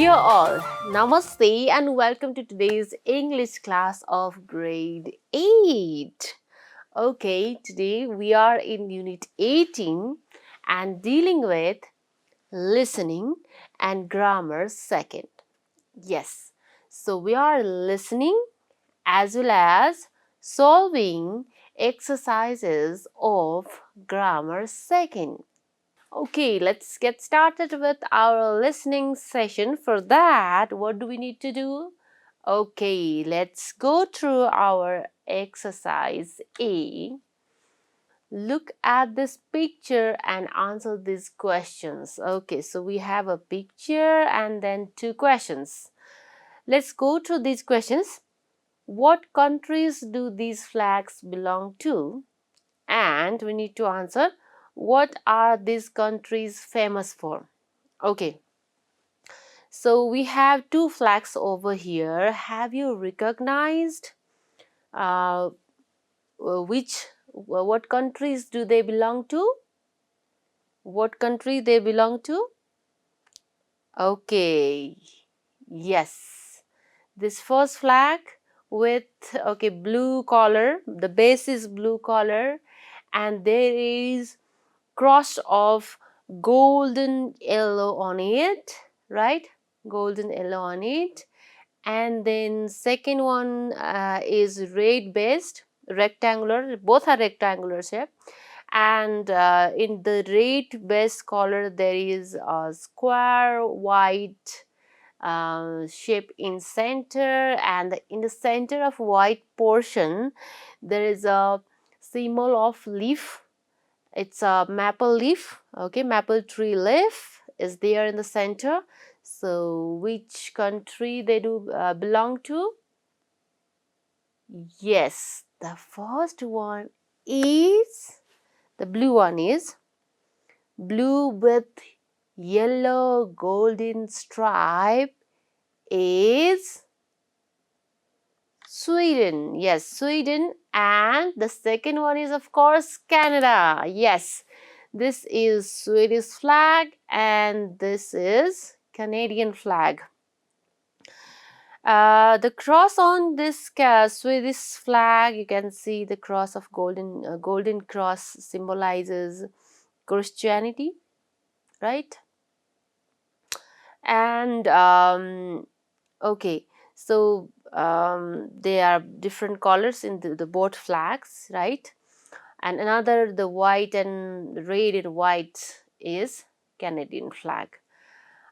Dear all, Namaste and welcome to today's English class of grade 8. Okay, today we are in unit 18 and dealing with listening and grammar second. Yes, so we are listening as well as solving exercises of grammar second. Okay, let's get started with our listening session. For that, what do we need to do? Okay, let's go through our exercise A. Look at this picture and answer these questions. Okay, so we have a picture and then two questions. Let's go through these questions. What countries do these flags belong to? And we need to answer, what are these countries famous for? Okay, so we have two flags over here. Have you recognized what countries do they belong to? What country they belong to? Okay, yes, this first flag with blue color, the base is blue color, and there is cross of golden yellow on it, right? Golden yellow on it. And then second one is red based, rectangular, both are rectangular shape. And in the red base color there is a square white shape in center, and in the center of white portion there is a symbol of leaf. It's a maple leaf. Okay, maple tree leaf is there in the center. So which country they do belong to? Yes, the first one is, the blue one is blue with yellow golden stripe is Sweden. Yes, Sweden. And the second one is of course Canada. Yes, this is Swedish flag and this is Canadian flag. The cross on this Swedish flag, you can see the cross of golden cross symbolizes Christianity, right? And okay, so there are different colors in the both flags, right? And another, the white and red and white is Canadian flag.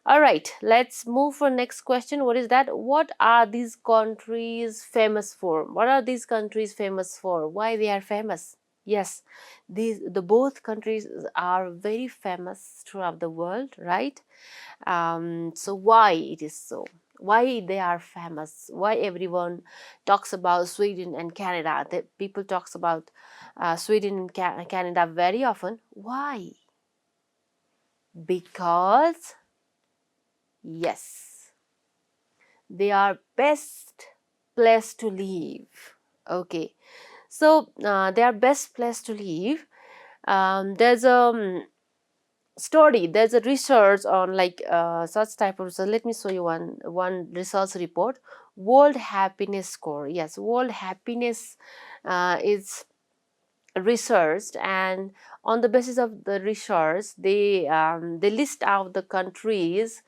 All right, let's move for next question. What is that? What are these countries famous for? What are these countries famous for? Why they are famous? Yes, the both countries are very famous throughout the world, right? So why it is so? Why they are famous? Why everyone talks about Sweden and Canada? The people talks about Sweden and Canada very often. Why? Because yes, they are best place to live. Okay, so they are best place to live. There's a story, there's a research on such type of research. Let me show you one research report. World Happiness Score. Yes, World Happiness is researched, and on the basis of the research they list out the countries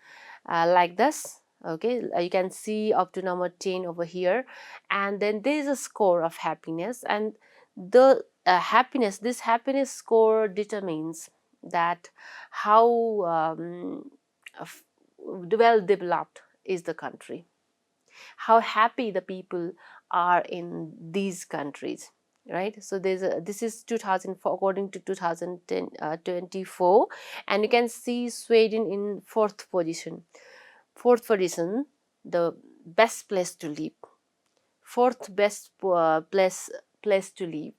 like this. Okay, you can see up to number 10 over here, and then there is a score of happiness, and the this happiness score determines that how well developed is the country, how happy the people are in these countries, right? So this is 2004, according to 2024, and you can see Sweden in fourth position, the best place to live, fourth best place to live.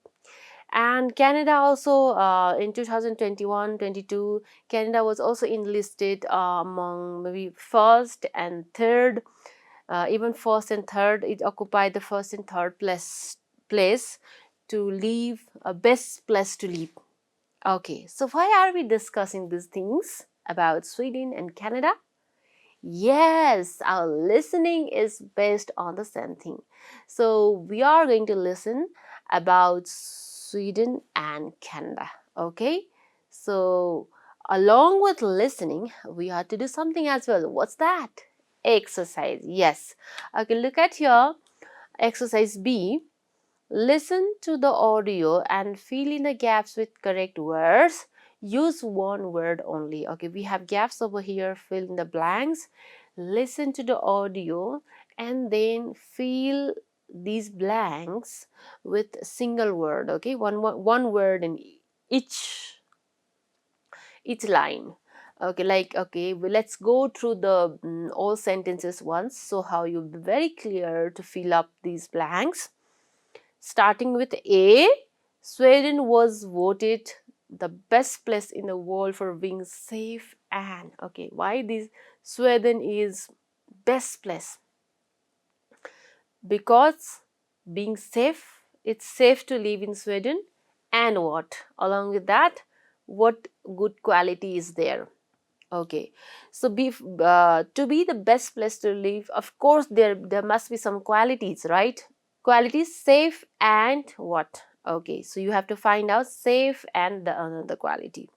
And Canada also in 2021-22, Canada was also enlisted among maybe first and third, even first and third. It occupied the first and third place to live, a best place to live. Okay, so why are we discussing these things about Sweden and Canada? Yes, our listening is based on the same thing. So we are going to listen about Sweden and Canada. Okay, so along with listening, we have to do something as well. What's that? Exercise. Yes. Okay, look at here. Exercise B. Listen to the audio and fill in the gaps with correct words. Use one word only. Okay, we have gaps over here. Fill in the blanks. Listen to the audio and then fill these blanks with a single word. Okay, one word in each line. Okay, like, okay, well, let's go through the all sentences once, so how you'll be very clear to fill up these blanks. Starting with A, Sweden was voted the best place in the world for being safe and, okay, why this Sweden is best place? Because being safe, it's safe to live in Sweden, and what? Along with that, what good quality is there? Okay, so to be the best place to live, of course there must be some qualities, right? Qualities safe and what? Okay, so you have to find out safe and the another quality.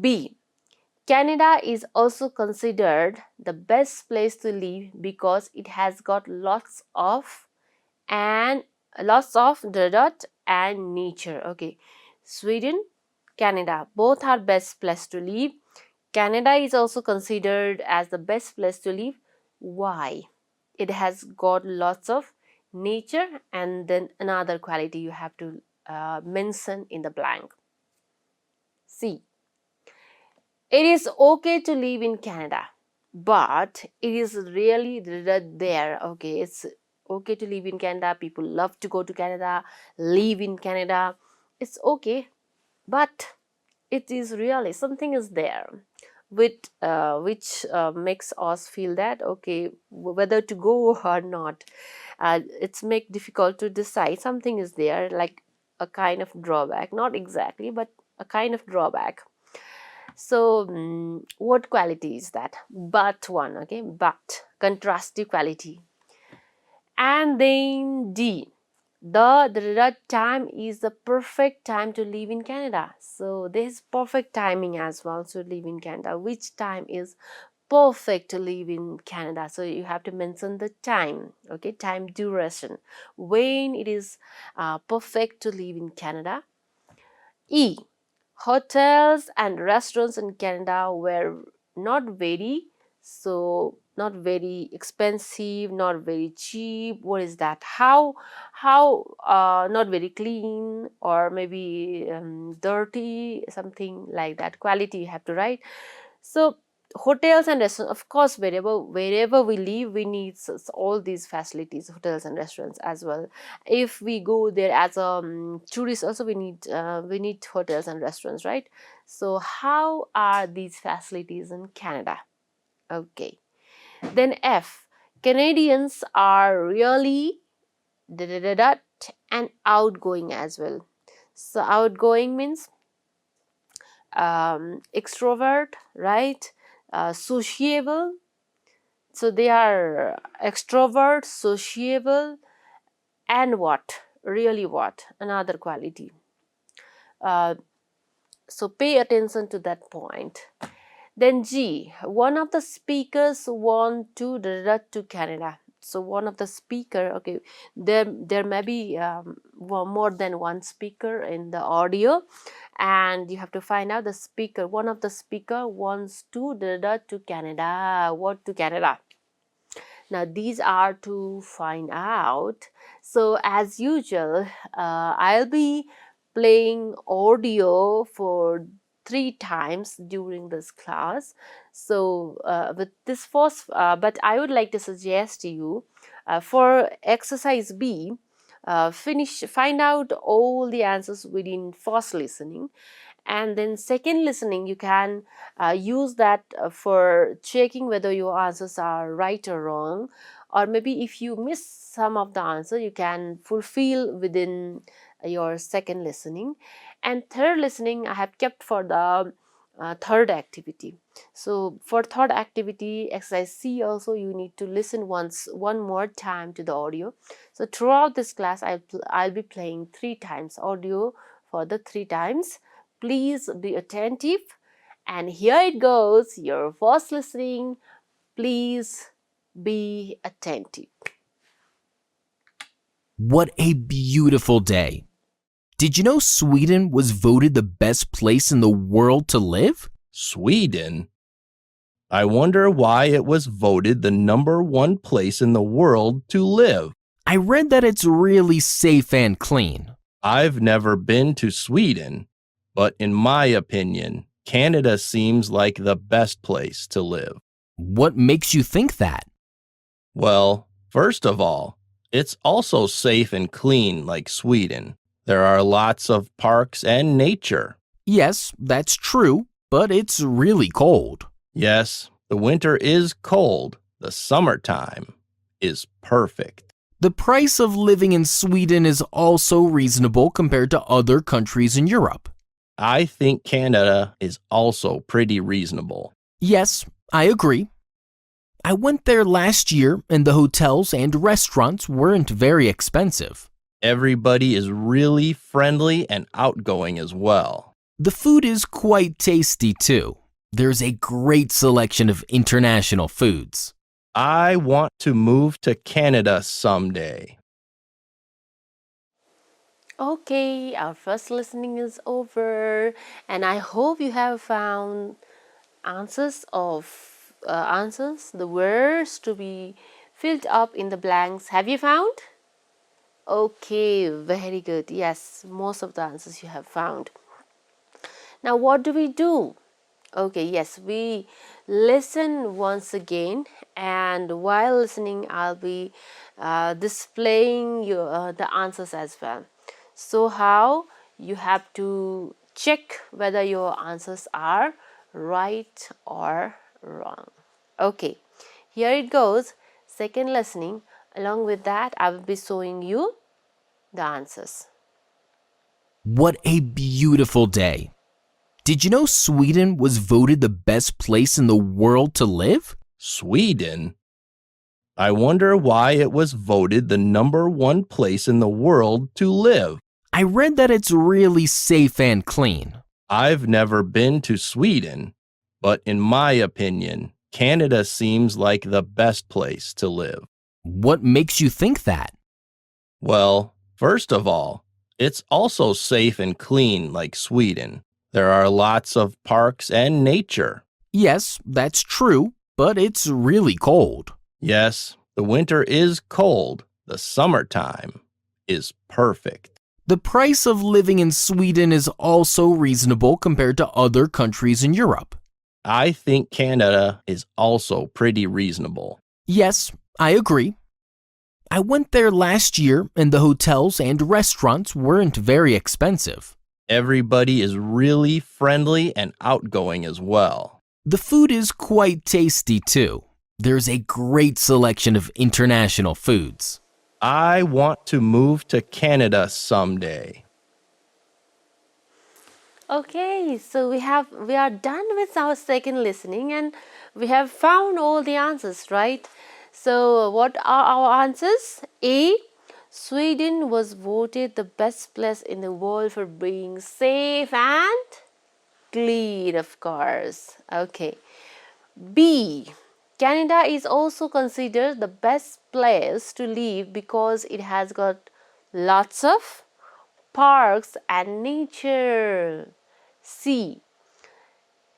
B. Canada is also considered the best place to live because it has got lots of dirt and nature. Okay, Sweden, Canada, both are best place to live. Canada is also considered as the best place to live. Why? It has got lots of nature, and then another quality you have to mention in the blank. C. It is okay to live in Canada, but it is really there. Okay, it's okay to live in Canada. People love to go to Canada, live in Canada. It's okay, but it is really something is there with which makes us feel that okay, whether to go or not. It's make difficult to decide. Something is there, like a kind of drawback, not exactly, but a kind of drawback. So what quality is that? But one. Okay, but contrastive quality. And then D. The time is the perfect time to live in Canada. So there's perfect timing as well to live in Canada. Which time is perfect to live in Canada? So you have to mention the time. Okay, time duration. When it is perfect to live in Canada. E. Hotels and restaurants in Canada were not very expensive, not very cheap. What is that? How not very clean, or maybe dirty, something like that. Quality you have to write. So hotels and restaurants, of course, wherever we live, we need all these facilities, hotels and restaurants as well. If we go there as a tourist, also we need hotels and restaurants, right? So how are these facilities in Canada? Okay, then F. Canadians are really da, da, da, da, and outgoing as well. So outgoing means extrovert, right? Sociable. So they are extrovert, sociable, and what? Really what? Another quality. Uh, so pay attention to that point. Then G, one of the speakers want to direct to Canada. So one of the speaker, okay, there may be more than one speaker in the audio, and you have to find out the speaker. One of the speaker wants to direct to Canada. What to Canada? Now these are to find out. So as usual, I'll be playing audio for 3 times during this class. So with this first, but I would like to suggest to you for exercise B, find out all the answers within first listening, and then second listening you can use that for checking whether your answers are right or wrong, or maybe if you miss some of the answer you can fulfill within your second listening. And third listening I have kept for the third activity. So for third activity, exercise C also, you need to listen one more time to the audio. So throughout this class, I'll be playing 3 times audio for the 3 times. Please be attentive. And here it goes, your first listening. Please be attentive. What a beautiful day. Did you know Sweden was voted the best place in the world to live? Sweden? I wonder why it was voted the #1 place in the world to live. I read that it's really safe and clean. I've never been to Sweden, but in my opinion, Canada seems like the best place to live. What makes you think that? Well, first of all, it's also safe and clean like Sweden. There are lots of parks and nature. Yes, that's true, but it's really cold. Yes, the winter is cold. The summertime is perfect. The price of living in Sweden is also reasonable compared to other countries in Europe. I think Canada is also pretty reasonable. Yes, I agree. I went there last year and the hotels and restaurants weren't very expensive. Everybody is really friendly and outgoing as well. The food is quite tasty too. There's a great selection of international foods. I want to move to Canada someday. Okay, our first listening is over, and I hope you have found the words to be filled up in the blanks. Have you found? Okay, very good. Yes, most of the answers you have found. Now what do we do? Okay, yes, we listen once again, and while listening I'll be displaying the answers as well. So how you have to check whether your answers are right or wrong. Okay, here it goes. Second listening. Along with that, I will be showing you the answers. What a beautiful day. Did you know Sweden was voted the best place in the world to live? Sweden? I wonder why it was voted the #1 place in the world to live. I read that it's really safe and clean. I've never been to Sweden, but in my opinion, Canada seems like the best place to live. What makes you think that? Well, first of all, it's also safe and clean like Sweden. There are lots of parks and nature. Yes, that's true, but it's really cold. Yes, the winter is cold. The summertime is perfect. The price of living in Sweden is also reasonable compared to other countries in Europe. I think Canada is also pretty reasonable. Yes, I agree. I went there last year and the hotels and restaurants weren't very expensive. Everybody is really friendly and outgoing as well. The food is quite tasty too. There's a great selection of international foods. I want to move to Canada someday. Okay, so we are done with our second listening, and we have found all the answers, right? So what are our answers? A. Sweden was voted the best place in the world for being safe and clean, of course. Okay. B. Canada is also considered the best place to live because it has got lots of parks and nature. C.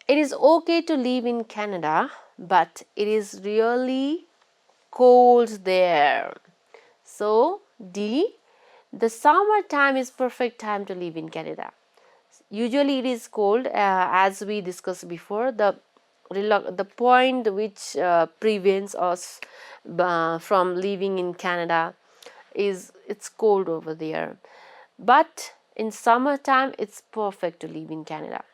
It is okay to live in Canada, but it is really cold there. So D. The summertime is perfect time to live in Canada. Usually it is cold, as we discussed before. The point which prevents us from living in Canada is it's cold over there, but in summertime it's perfect to live in Canada.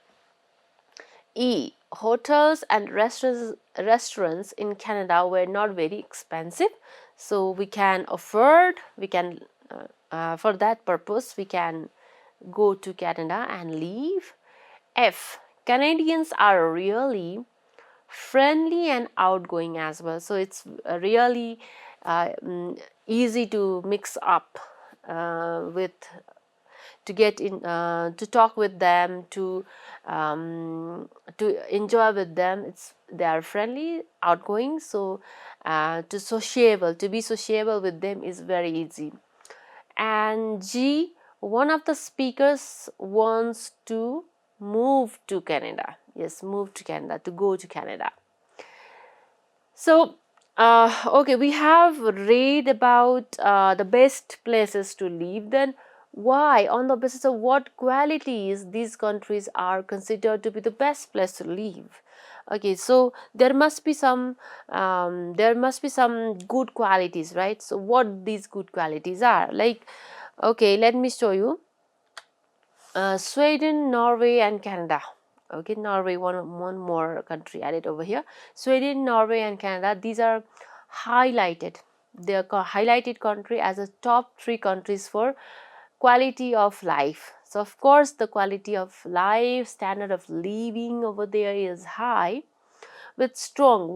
E. Hotels and restaurants in Canada were not very expensive, so we can afford, for that purpose we can go to Canada and live. F. Canadians are really friendly and outgoing as well. So it's really easy to mix up with to get in to talk with them, to enjoy with them. They are friendly, outgoing, so to be sociable with them is very easy. And G, one of the speakers wants to move to Canada. Yes, move to Canada, to go to Canada. So, okay, we have read about the best places to live. Then, why, on the basis of what qualities these countries are considered to be the best place to live? Okay, so there must be some good qualities, right? So, what these good qualities are? Like, okay, let me show you. Sweden, Norway, and Canada. Okay, Norway, one more country added over here. Sweden, Norway, and Canada. These are highlighted. They are highlighted country as a top 3 countries for quality of life. So of course, the quality of life, standard of living over there is high, with strong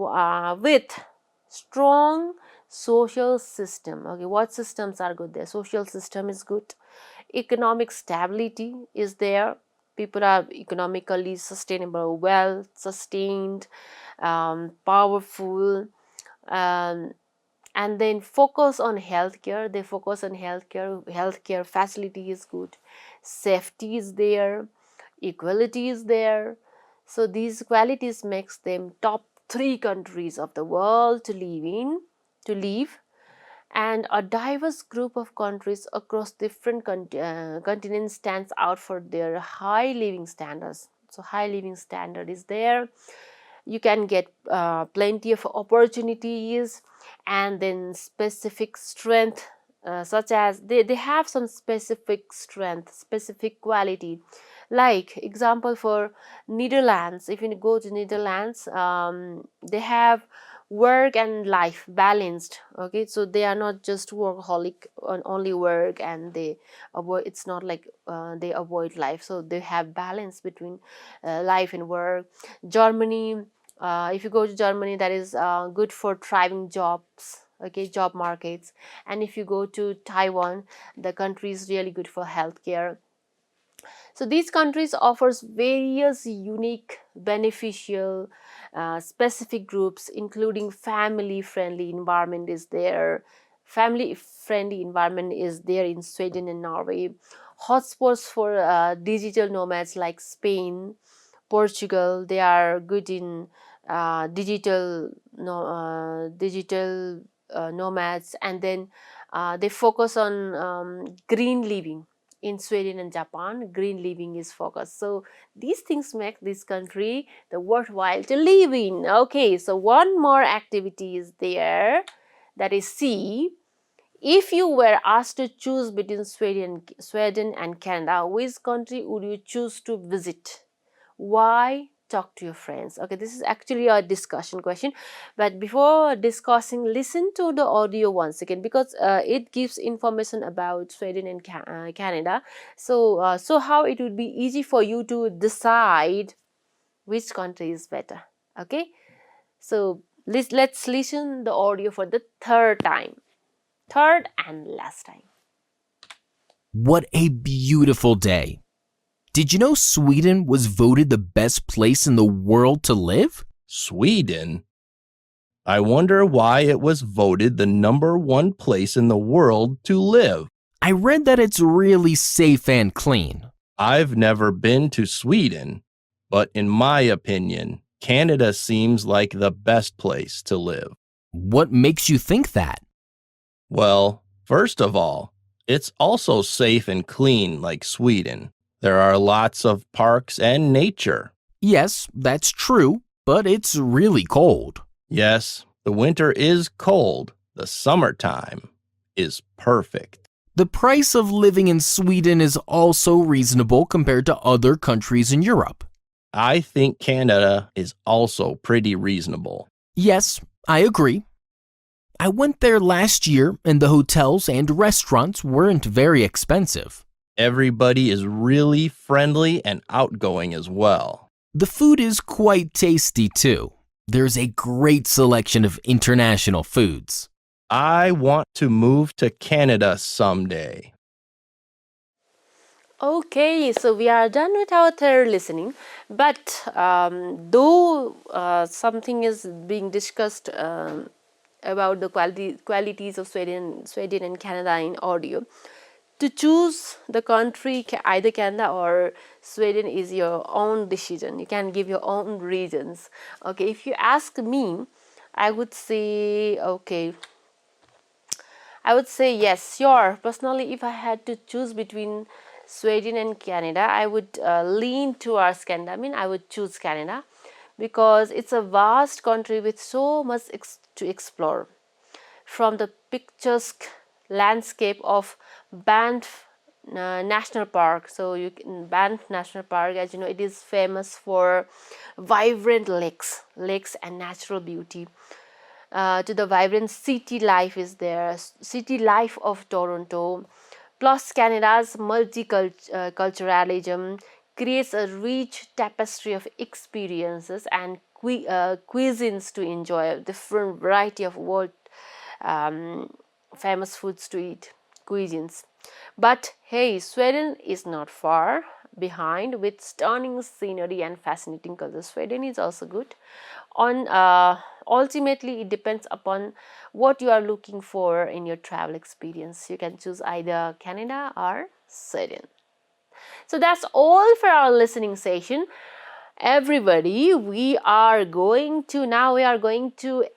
social system. Okay, what systems are good there? Social system is good. Economic stability is there. People are economically sustainable, well sustained, powerful, um, and then focus on healthcare. They focus on healthcare. Healthcare facility is good. Safety is there. Equality is there. So these qualities makes them top 3 countries of the world to live. And a diverse group of countries across different continents stands out for their high living standards. So high living standard is there. You can get plenty of opportunities, and then specific strength, such as they have some specific strength, specific quality. Like example for Netherlands, if you go to Netherlands, they have work and life balanced. Okay, so they are not just workaholic on only work, and they avoid, it's not like they avoid life. So they have balance between life and work. Germany, if you go to Germany, that is good for thriving jobs. Okay, job markets. And if you go to Taiwan, the country is really good for healthcare. So these countries offers various unique beneficial specific groups, including family friendly environment is there. Family friendly environment is there in Sweden and Norway. Hotspots for digital nomads like Spain, Portugal. They are good in digital nomads, and then they focus on green living. In Sweden and Japan, green living is focused. So these things make this country the worthwhile to live in. Okay, so one more activity is there, that is C. If you were asked to choose between Sweden and Canada, which country would you choose to visit? Why? Talk to your friends. Okay, this is actually a discussion question, but before discussing, listen to the audio once again, because it gives information about Sweden and Canada. So how it would be easy for you to decide which country is better. Okay, so let's listen the audio for the third and last time. What a beautiful day. Did you know Sweden was voted the best place in the world to live? Sweden? I wonder why it was voted the #1 place in the world to live. I read that it's really safe and clean. I've never been to Sweden, but in my opinion, Canada seems like the best place to live. What makes you think that? Well, first of all, it's also safe and clean like Sweden. There are lots of parks and nature. Yes, that's true, but it's really cold. Yes, the winter is cold. The summertime is perfect. The price of living in Sweden is also reasonable compared to other countries in Europe. I think Canada is also pretty reasonable. Yes, I agree. I went there last year and the hotels and restaurants weren't very expensive. Everybody is really friendly and outgoing as well. The food is quite tasty too. There's a great selection of international foods. I want to move to Canada someday. Okay, so we are done with our third listening, but though something is being discussed about the qualities of Sweden and Canada in audio, to choose the country, either Canada or Sweden, is your own decision. You can give your own reasons. Okay, if you ask me, I would say yes, sure. Personally, if I had to choose between Sweden and Canada, I would lean towards Canada. I mean, I would choose Canada because it's a vast country with so much to explore. From the picturesque landscape of Banff National Park. So Banff National Park, as you know, it is famous for vibrant lakes and natural beauty. To the vibrant city life is there, city life of Toronto, plus Canada's multiculturalism creates a rich tapestry of experiences and cuisines to enjoy, a different variety of world um, famous foods to eat, cuisines. But hey, Sweden is not far behind with stunning scenery and fascinating culture. Sweden is also good. Ultimately, it depends upon what you are looking for in your travel experience. You can choose either Canada or Sweden. So that's all for our listening session. Everybody, we are going to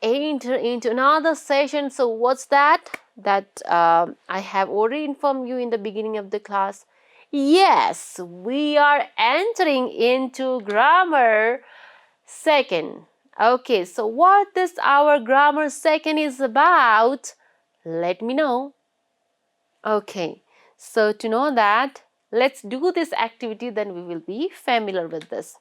enter into another session. So what's that I have already informed you in the beginning of the class? Yes, we are entering into grammar second. Okay, so what this our grammar second is about, let me know. Okay, so to know that, let's do this activity, then we will be familiar with this.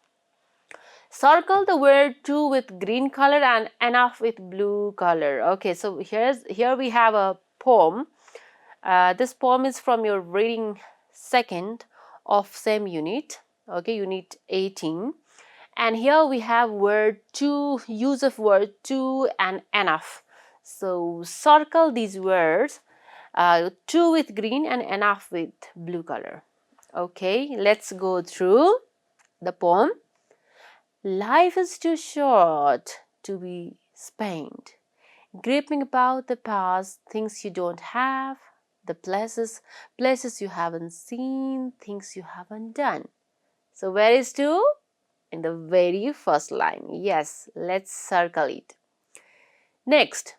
Circle the word to with green color and enough with blue color. Okay, so here we have a poem. This poem is from your reading second of same unit. Okay, unit 18. And here we have word to, use of word to and enough. So circle these words, to with green and enough with blue color. Okay, let's go through the poem. Life is too short to be spent gripping about the past, things you don't have, the places you haven't seen, things you haven't done. So where is to? In the very first line. Yes, let's circle it. Next,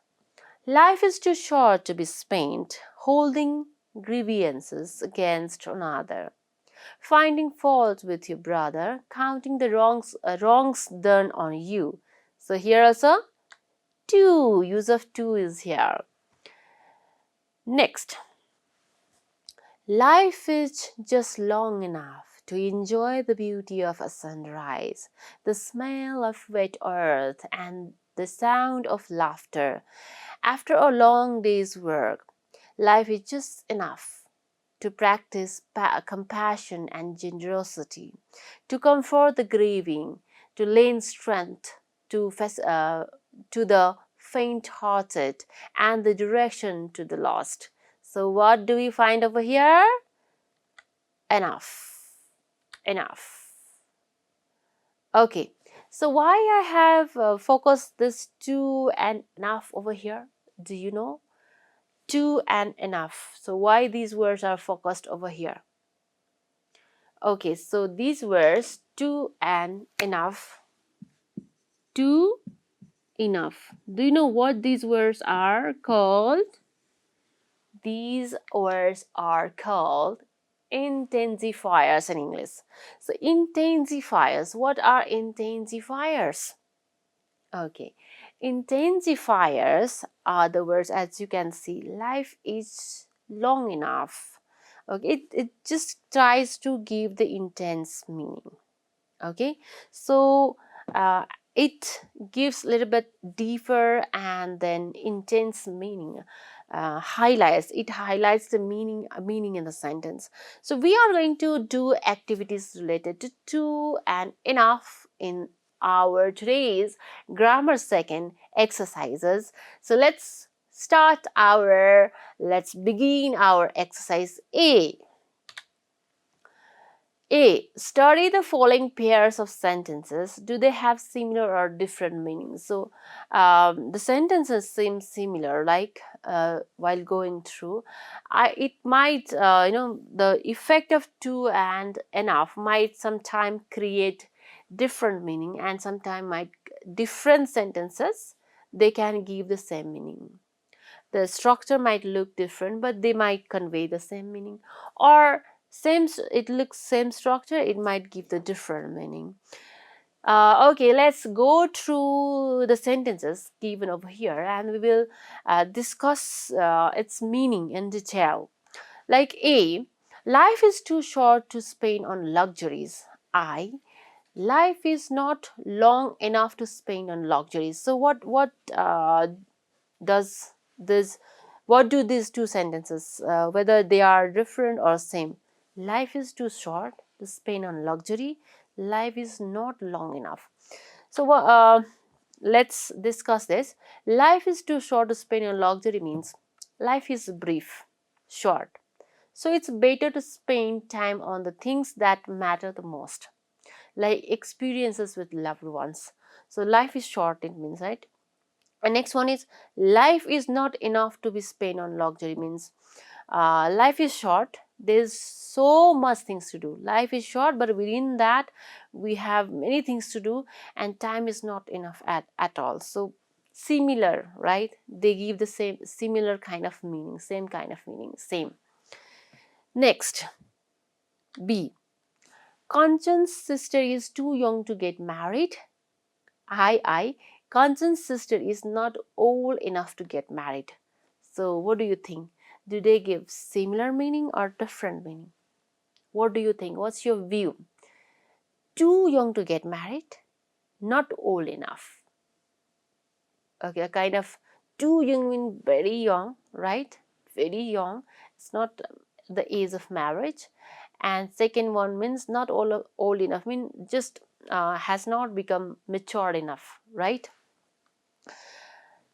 life is too short to be spent holding grievances against another, finding fault with your brother, counting the wrongs done on you. So here also, to, use of to is here. Next, life is just long enough to enjoy the beauty of a sunrise, the smell of wet earth, and the sound of laughter. After a long day's work, life is just enough to practice compassion and generosity, to comfort the grieving, to lend strength to the faint-hearted, and the direction to the lost. So what do we find over here? Enough. Enough. Okay, so why I have focused this to and enough over here? Do you know? To and enough. So why these words are focused over here? Okay, so these words to and enough. To, enough. Do you know what these words are called? These words are called intensifiers in English. So intensifiers, what are intensifiers? Okay, intensifiers are the words, as you can see, life is long enough. Okay, it just tries to give the intense meaning. Okay, so it gives a little bit deeper and then intense meaning. It highlights the meaning in the sentence. So we are going to do activities related to and enough in our today's grammar second exercises. So let's begin our exercise A. A. Study the following pairs of sentences. Do they have similar or different meanings? So, the sentences seem similar, like while going through. It might, the effect of to and enough might sometimes create different meaning, and sometimes might different sentences, they can give the same meaning. The structure might look different, but they might convey the same meaning, or it looks same structure, it might give the different meaning. Okay, let's go through the sentences given over here, and we will discuss its meaning in detail. Like A, life is too short to spend on luxuries. I, life is not long enough to spend on luxuries. So does this what do these two sentences, whether they are different or same? Life is too short to spend on luxury. Life is not long enough. So let's discuss this. Life is too short to spend on luxury means life is brief, short. So it's better to spend time on the things that matter the most, like experiences with loved ones. So life is short, it means, right? And next one is life is not enough to be spent on luxury means life is short, there's so much things to do. Life is short, but within that we have many things to do, and time is not enough at all. So similar, right? They give the same similar kind of meaning, same kind of meaning, same. Next, B, Kanchan's sister is too young to get married. I, Kanchan's sister is not old enough to get married. So, what do you think? Do they give similar meaning or different meaning? What do you think? What's your view? Too young to get married, not old enough. Okay, kind of too young means very young, right? Very young. It's not the age of marriage. And second one means not old enough, mean just has not become matured enough, right?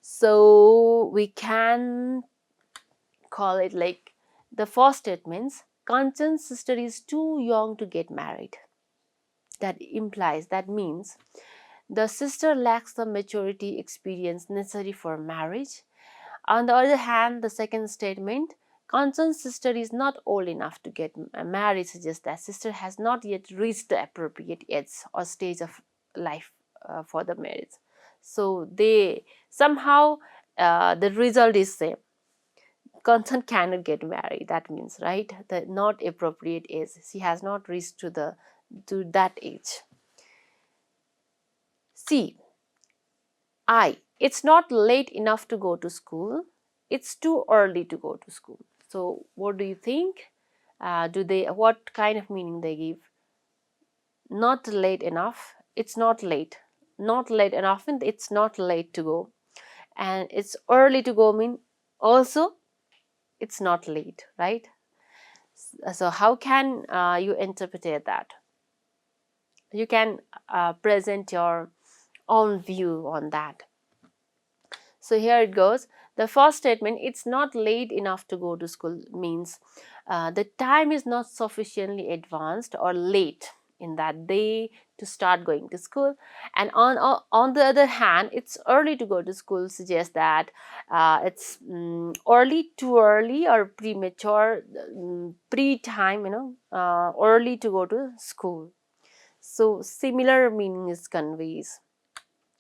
So we can call it like the first statements. Kanchan's sister is too young to get married. That means the sister lacks the maturity experience necessary for marriage. On the other hand, the second statement, Kanchan's sister is not old enough to get married, suggests that sister has not yet reached the appropriate age or stage of life for the marriage. So they somehow the result is same. Kanchan cannot get married. That means, right, the not appropriate age. She has not reached to that age. C, it's not late enough to go to school. It's too early to go to school. So what do you think? What kind of meaning they give? Not late enough. It's not late. Not late enough, and it's not late to go. And it's early to go mean also it's not late, right? So how can you interpret that? You can present your own view on that. So here it goes. The first statement, it's not late enough to go to school, means the time is not sufficiently advanced or late in that day to start going to school. And on the other hand, it's early to go to school suggests that it's early, too early, or premature, pre-time, early to go to school. So similar meaning is conveys.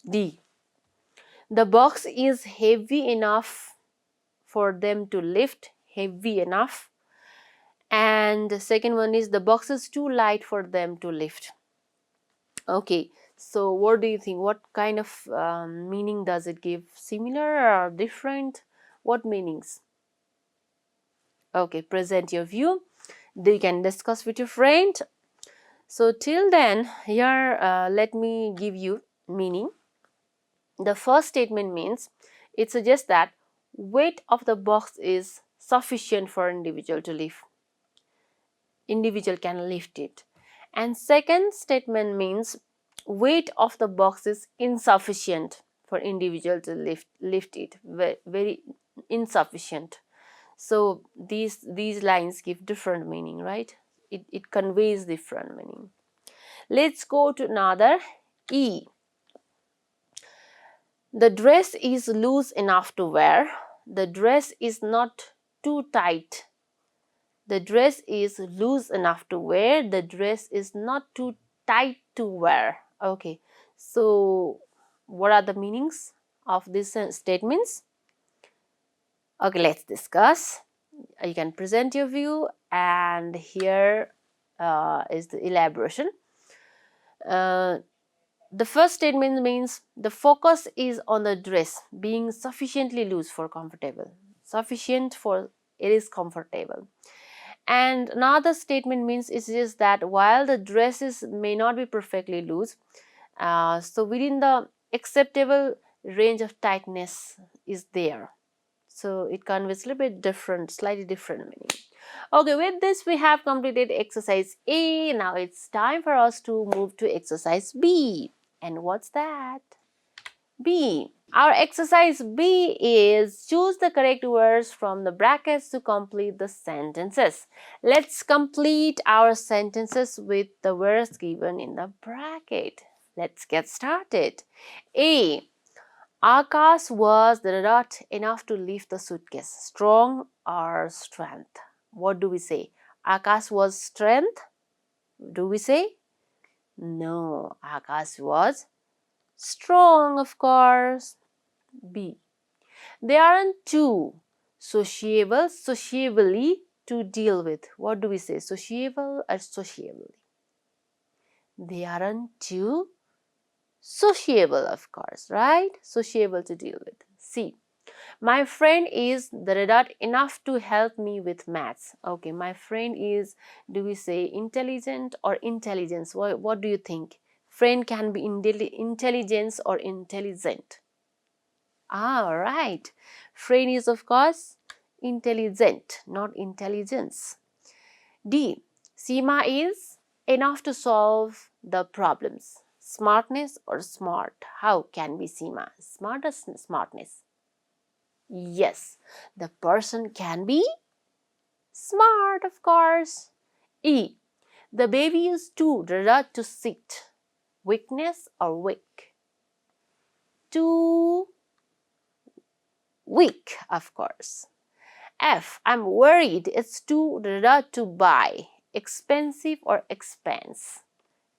D, the box is heavy enough for them to lift, heavy enough. And the second one is the box is too light for them to lift. Okay, so what do you think? What kind of meaning does it give? Similar or different? What meanings? Okay, present your view. You can discuss with your friend. So till then, here let me give you meaning. The first statement means it suggests that weight of the box is sufficient for individual to lift. Individual can lift it. And second statement means weight of the box is insufficient for individual to lift it, very insufficient. So these lines give different meaning, right? It conveys different meaning. Let's go to another. E. The dress is loose enough to wear. The dress is not too tight. The dress is loose enough to wear. The dress is not too tight to wear. Okay, so what are the meanings of these statements? Okay, let's discuss. You can present your view, and here is the elaboration. The first statement means the focus is on the dress being sufficiently loose for comfortable. Sufficient for it is comfortable. And another statement means it's just that while the dresses may not be perfectly loose, so within the acceptable range of tightness is there. So it conveys a little bit different, slightly different meaning. Okay, with this we have completed exercise A. Now it's time for us to move to exercise B. And what's that? B. Our exercise B is choose the correct words from the brackets to complete the sentences. Let's complete our sentences with the words given in the bracket. Let's get started. A. Akash was enough to lift the suitcase. Strong or strength? What do we say? Akash was strength? Do we say? No, Akash was strong, of course. B. They aren't too sociably to deal with. What do we say? Sociable or sociably? They aren't too sociable, of course, right? Sociable to deal with. C. My friend is enough to help me with maths. Okay, my friend is, do we say intelligent or intelligence? What do you think? Friend can be intelligence or intelligent. Ah, right. Friend is, of course, intelligent, not intelligence. D. Seema is enough to solve the problems. Smartness or smart? How can be Seema? Smart or smartness? Yes, the person can be smart, of course. E. The baby is too to sit. Weakness or weak? Too weak, of course. F. I'm worried it's too to buy. Expensive or expense?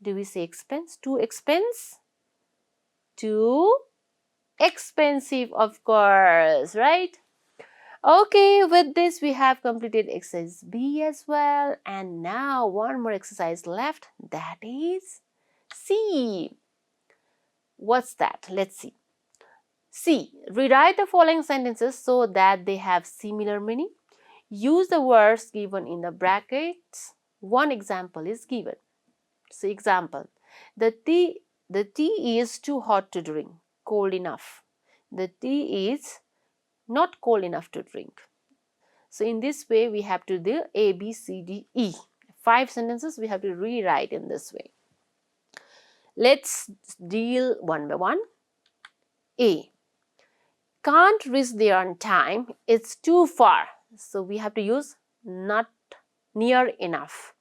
Do we say expense? Too expense? Too expensive, of course, right? Okay, with this we have completed exercise B as well, and now one more exercise left, that is C. What's that? Let's see. C. Rewrite the following sentences so that they have similar meaning. Use the words given in the brackets. One example is given. So example, the tea is too hot to drink, cold enough. The tea is not cold enough to drink. So in this way we have to do A, B, C, D, E. 5 sentences we have to rewrite in this way. Let's deal one by one. A. Can't reach there on time, it's too far. So we have to use not near enough.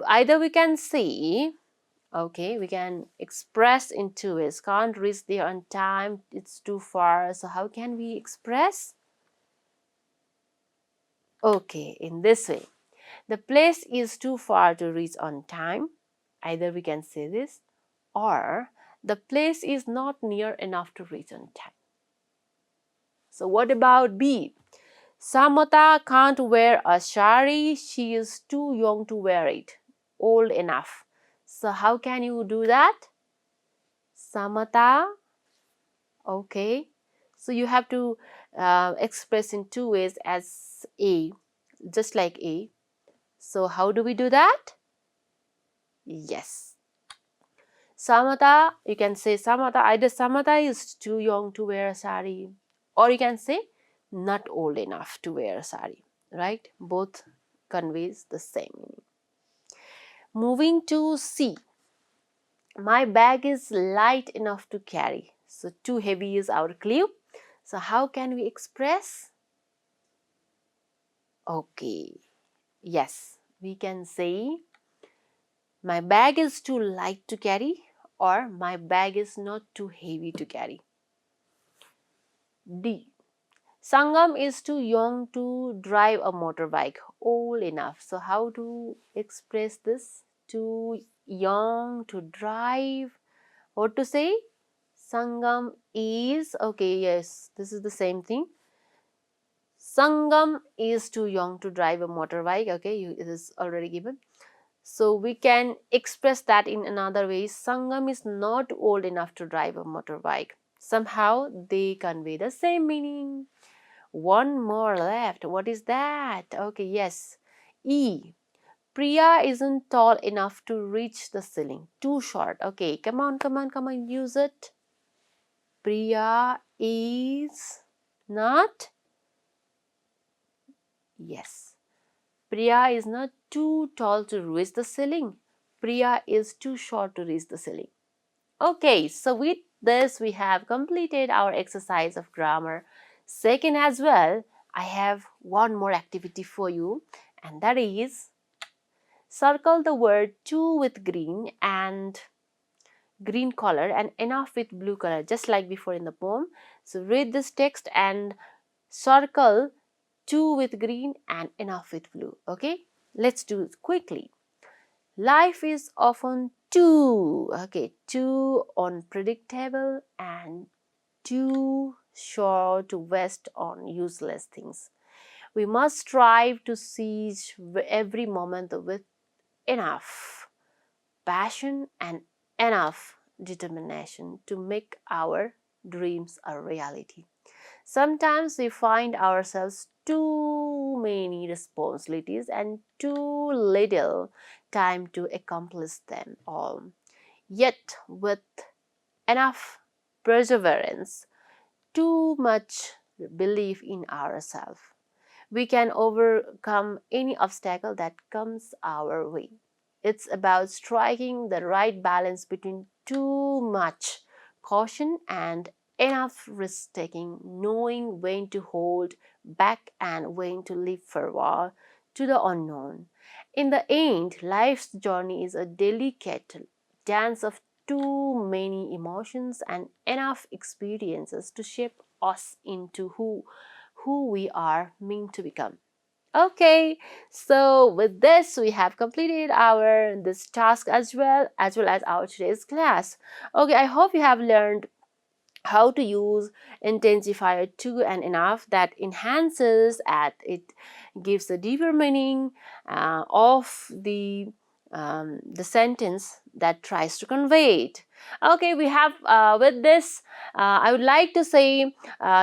Either we can say, okay, we can express in 2 ways. Can't reach there on time, it's too far. So how can we express? Okay, in this way. The place is too far to reach on time. Either we can say this, or the place is not near enough to reach on time. So what about B? Samata can't wear a sari. She is too young to wear it. Old enough. So how can you do that? Samata. Okay. So you have to express in 2 ways as A, just like A. So how do we do that? Yes. Samata, you can say Samata, either Samata is too young to wear a sari, or you can say not old enough to wear a sari, right? Both conveys the same meaning. Moving to C. My bag is light enough to carry. So too heavy is our clue. So how can we express? Okay. Yes, we can say my bag is too light to carry or my bag is not too heavy to carry. D. Sangam is too young to drive a motorbike. Old enough. So how to express this? Too young to drive. What to say? Sangam is, okay, yes, this is the same thing. Sangam is too young to drive a motorbike. Okay, it is already given. So we can express that in another way. Sangam is not old enough to drive a motorbike. Somehow they convey the same meaning. One more left. What is that? Okay, yes. E. Priya isn't tall enough to reach the ceiling. Too short. Okay, come on, come on, come on. Use it. Priya is not. Yes. Priya is not too tall to reach the ceiling. Priya is too short to reach the ceiling. Okay, so with this we have completed our exercise of grammar. Second as well, I have one more activity for you, and that is circle the word too with green color and enough with blue color, just like before in the poem. So read this text and circle too with green and enough with blue. Okay, let's do it quickly. Life is often too unpredictable and too sure to waste on useless things. We must strive to seize every moment with enough passion and enough determination to make our dreams a reality. Sometimes we find ourselves too many responsibilities and too little time to accomplish them all. Yet, with enough perseverance, too much belief in ourselves, we can overcome any obstacle that comes our way. It's about striking the right balance between too much caution and enough risk taking, knowing when to hold back and when to leap forward to the unknown. In the end, life's journey is a delicate dance of too many emotions and enough experiences to shape us into who we are meant to become. Okay, so with this we have completed our this task as well as our today's class. Okay, I hope you have learned how to use intensifier to and enough that enhances and it gives a deeper meaning of the sentence that tries to convey it. Okay, we have with this I would like to say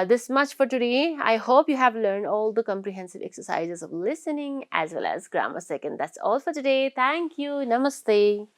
this much for today. I hope you have learned all the comprehensive exercises of listening as well as grammar second. That's all for today. Thank you. Namaste.